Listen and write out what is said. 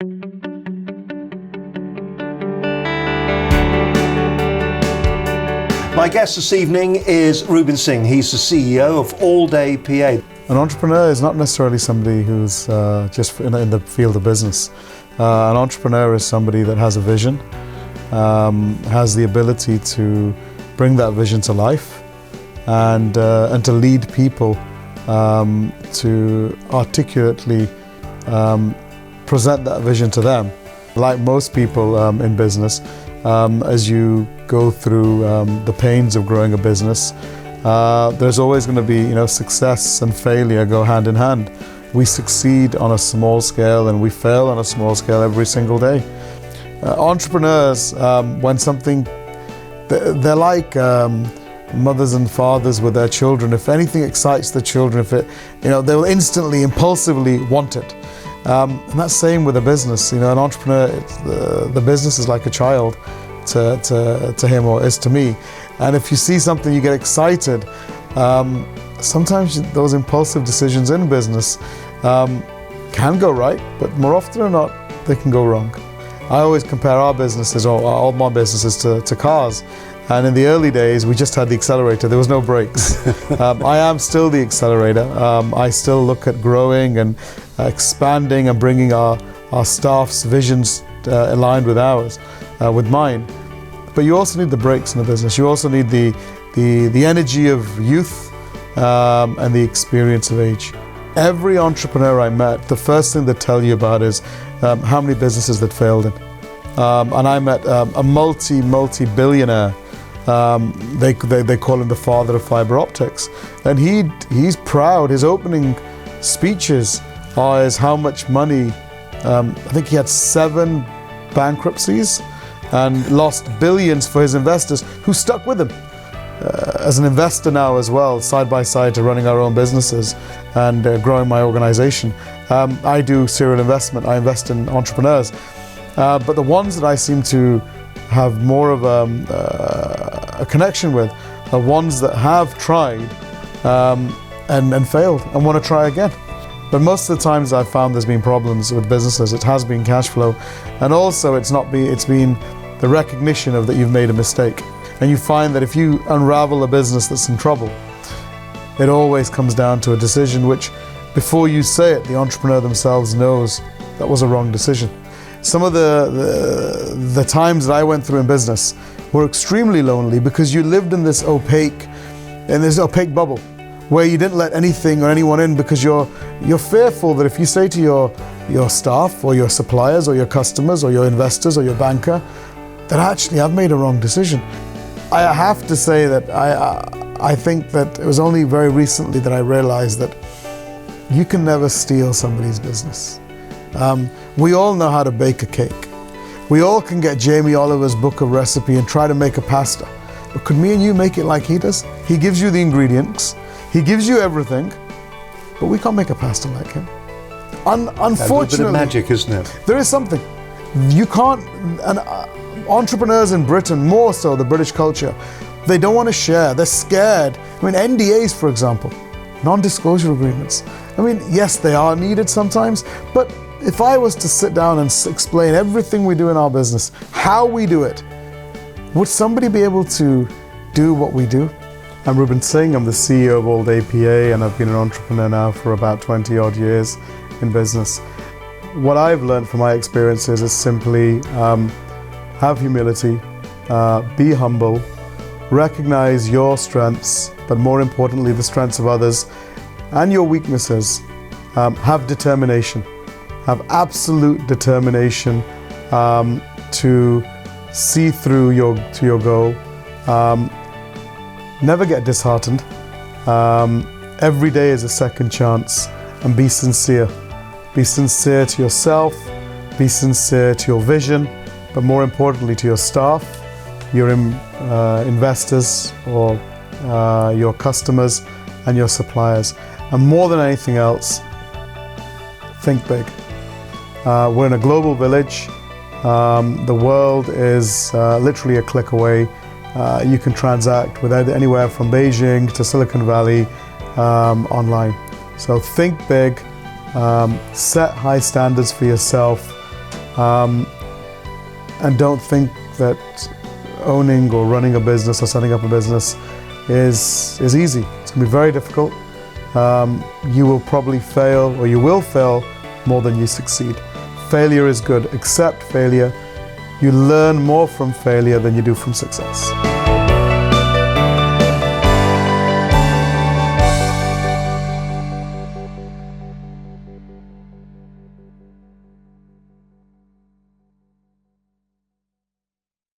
My guest this evening is Reuben Singh. He's the CEO of alldayPA. An entrepreneur is not necessarily somebody who's just in the field of business. An entrepreneur is somebody that has a vision, has the ability to bring that vision to life, and to lead people to articulately present that vision to them. Like most people in business, as you go through the pains of growing a business, there's always going to be, success and failure go hand in hand. We succeed on a small scale and we fail on a small scale every single day. Entrepreneurs, when something, they're like mothers and fathers with their children. If anything excites the children, they'll instantly, impulsively want it. And that's same with a business. An entrepreneur, the business is like a child to him, or is to me. And if you see something, you get excited. Sometimes those impulsive decisions in business can go right, but more often than not, they can go wrong. I always compare our businesses, or all my businesses, to cars. And in the early days, we just had the accelerator. There was no brakes. I am still the accelerator. I still look at growing and expanding and bringing our staff's visions aligned with ours, with mine. But you also need the brakes in the business. You also need the energy of youth and the experience of age. Every entrepreneur I met, the first thing they tell you about is how many businesses that failed in. And I met a multi-billionaire. They call him the father of fiber optics. And he's proud. His opening speeches is how much money, I think he had 7 bankruptcies and lost billions for his investors who stuck with him. As an investor now as well, side by side to running our own businesses and growing my organization, I do serial investment. I invest in entrepreneurs. But the ones that I seem to have more of a connection with are ones that have tried and failed and want to try again. But most of the times I've found there's been problems with businesses. It has been cash flow, and also it's been the recognition of that you've made a mistake. And you find that if you unravel a business that's in trouble, it always comes down to a decision which, before you say it, the entrepreneur themselves knows that was a wrong decision. Some of the times that I went through in business were extremely lonely because you lived in this opaque bubble where you didn't let anything or anyone in because you're fearful that if you say to your staff or your suppliers or your customers or your investors or your banker that actually I've made a wrong decision. I have to say that I think that it was only very recently that I realized that you can never steal somebody's business. We all know how to bake a cake. We all can get Jamie Oliver's book of recipe and try to make a pasta. But could me and you make it like he does? He gives you the ingredients. He gives you everything. But we can't make a pasta like him. Unfortunately, a bit of magic, isn't it? There is something. You can't. And entrepreneurs in Britain, more so the British culture, they don't want to share. They're scared. NDAs, for example, non-disclosure agreements. Yes, they are needed sometimes, but if I was to sit down and explain everything we do in our business, how we do it, would somebody be able to do what we do? I'm Reuben Singh, I'm the CEO of alldayPA, and I've been an entrepreneur now for about 20 odd years in business. What I've learned from my experiences is simply have humility, be humble, recognize your strengths, but more importantly, the strengths of others, and your weaknesses. Have determination, have absolute determination to see through to your goal. Never get disheartened. Every day is a second chance, and be sincere. Be sincere to yourself, be sincere to your vision, but more importantly to your staff, your investors, or your customers and your suppliers. And more than anything else, think big. We're in a global village. The world is literally a click away. You can transact with anywhere from Beijing to Silicon Valley online. So think big, set high standards for yourself, and don't think that owning or running a business or setting up a business is easy. It's going to be very difficult. You will probably fail, or you will fail more than you succeed. Failure is good. Accept failure. You learn more from failure than you do from success.